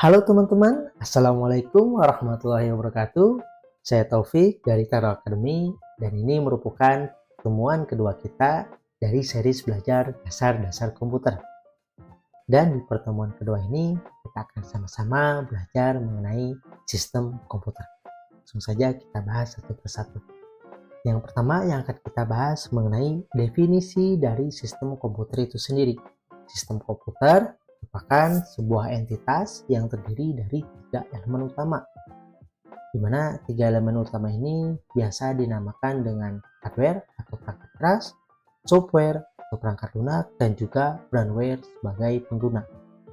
Halo teman-teman, Assalamualaikum warahmatullahi wabarakatuh. Saya Taufik dari Taro Academy dan ini merupakan pertemuan kedua kita dari series belajar dasar-dasar komputer. Dan di pertemuan kedua ini kita akan sama-sama belajar mengenai sistem komputer. Langsung saja kita bahas satu persatu. Yang pertama yang akan kita bahas mengenai definisi dari sistem komputer itu sendiri. Sistem komputer merupakan sebuah entitas yang terdiri dari 3 elemen utama, di mana 3 elemen utama ini biasa dinamakan dengan hardware atau perangkat keras, software atau perangkat lunak, dan juga firmware sebagai pengguna.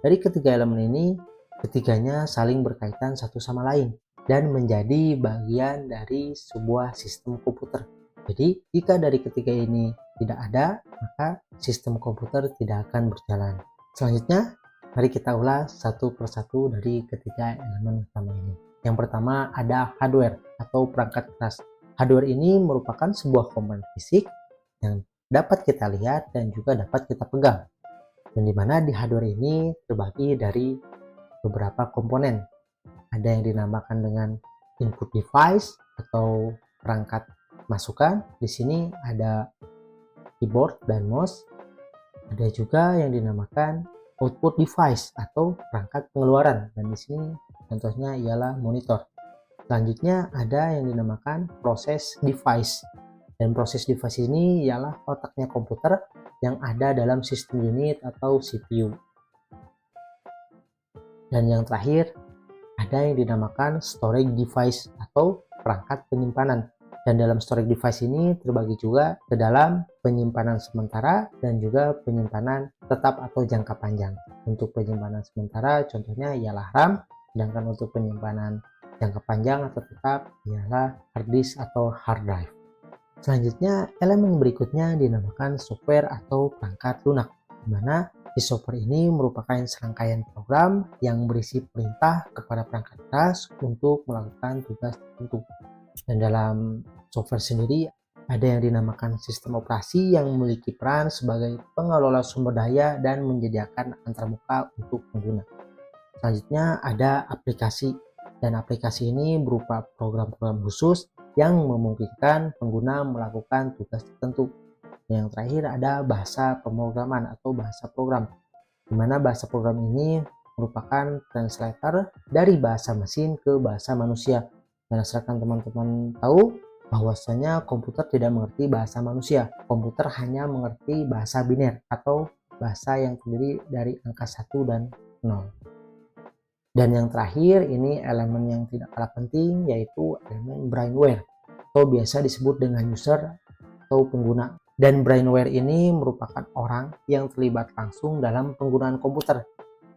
Dari ketiga elemen ini, ketiganya saling berkaitan satu sama lain dan menjadi bagian dari sebuah sistem komputer. Jadi, jika dari ketiga ini tidak ada, maka sistem komputer tidak akan berjalan. Selanjutnya, mari kita ulas satu persatu dari ketiga elemen utama ini. Yang pertama ada hardware atau perangkat keras. Hardware ini merupakan sebuah komponen fisik yang dapat kita lihat dan juga dapat kita pegang. Dan di mana di hardware ini terbagi dari beberapa komponen. Ada yang dinamakan dengan input device atau perangkat masukan. Di sini ada keyboard dan mouse. Ada juga yang dinamakan output device atau perangkat pengeluaran, dan di sini contohnya ialah monitor. Selanjutnya ada yang dinamakan proses device, dan proses device ini ialah otaknya komputer yang ada dalam sistem unit atau CPU. Dan yang terakhir ada yang dinamakan storage device atau perangkat penyimpanan. Dan dalam storage device ini terbagi juga ke dalam penyimpanan sementara dan juga penyimpanan tetap atau jangka panjang. Untuk penyimpanan sementara contohnya ialah RAM, sedangkan untuk penyimpanan jangka panjang atau tetap ialah hard disk atau hard drive. Selanjutnya, elemen berikutnya dinamakan software atau perangkat lunak, di mana di software ini merupakan serangkaian program yang berisi perintah kepada perangkat keras untuk melakukan tugas tertentu. Dan dalam software sendiri ada yang dinamakan sistem operasi yang memiliki peran sebagai pengelola sumber daya dan menyediakan antarmuka untuk pengguna. Selanjutnya ada aplikasi, dan aplikasi ini berupa program-program khusus yang memungkinkan pengguna melakukan tugas tertentu. Yang terakhir ada bahasa pemrograman atau bahasa program, di mana bahasa program ini merupakan translator dari bahasa mesin ke bahasa manusia. Dan asalkan teman-teman tahu bahwasanya komputer tidak mengerti bahasa manusia. Komputer hanya mengerti bahasa biner atau bahasa yang terdiri dari angka 1 dan 0. Dan yang terakhir ini elemen yang tidak kalah penting, yaitu elemen brainware atau biasa disebut dengan user atau pengguna. Dan brainware ini merupakan orang yang terlibat langsung dalam penggunaan komputer.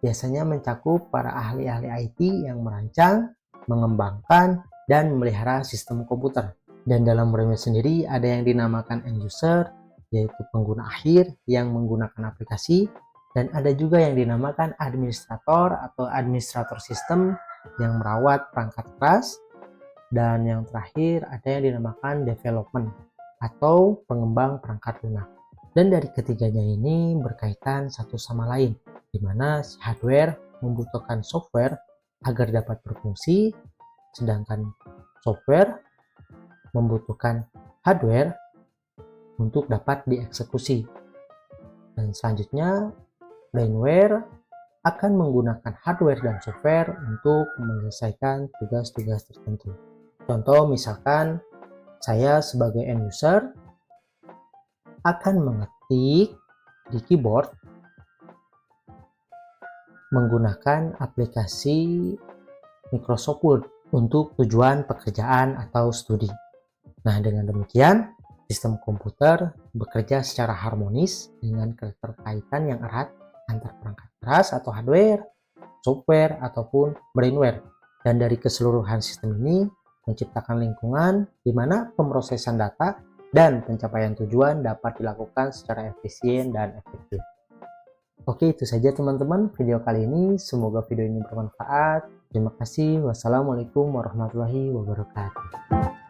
Biasanya mencakup para ahli-ahli IT yang merancang, mengembangkan, dan memelihara sistem komputer. Dan dalam brainware sendiri ada yang dinamakan end user, yaitu pengguna akhir yang menggunakan aplikasi, dan ada juga yang dinamakan administrator atau administrator sistem yang merawat perangkat keras, dan yang terakhir ada yang dinamakan development atau pengembang perangkat lunak. Dan dari ketiganya ini berkaitan satu sama lain, di mana si hardware membutuhkan software agar dapat berfungsi, sedangkan software membutuhkan hardware untuk dapat dieksekusi. Dan selanjutnya brainware akan menggunakan hardware dan software untuk menyelesaikan tugas-tugas tertentu. Contoh misalkan saya sebagai end user akan mengetik di keyboard menggunakan aplikasi Microsoft Word untuk tujuan pekerjaan atau studi. Nah, dengan demikian, sistem komputer bekerja secara harmonis dengan keterkaitan yang erat antar perangkat keras atau hardware, software, ataupun brainware. Dan dari keseluruhan sistem ini menciptakan lingkungan di mana pemrosesan data dan pencapaian tujuan dapat dilakukan secara efisien dan efektif. Oke, itu saja teman-teman video kali ini. Semoga video ini bermanfaat. Terima kasih. Wassalamualaikum warahmatullahi wabarakatuh.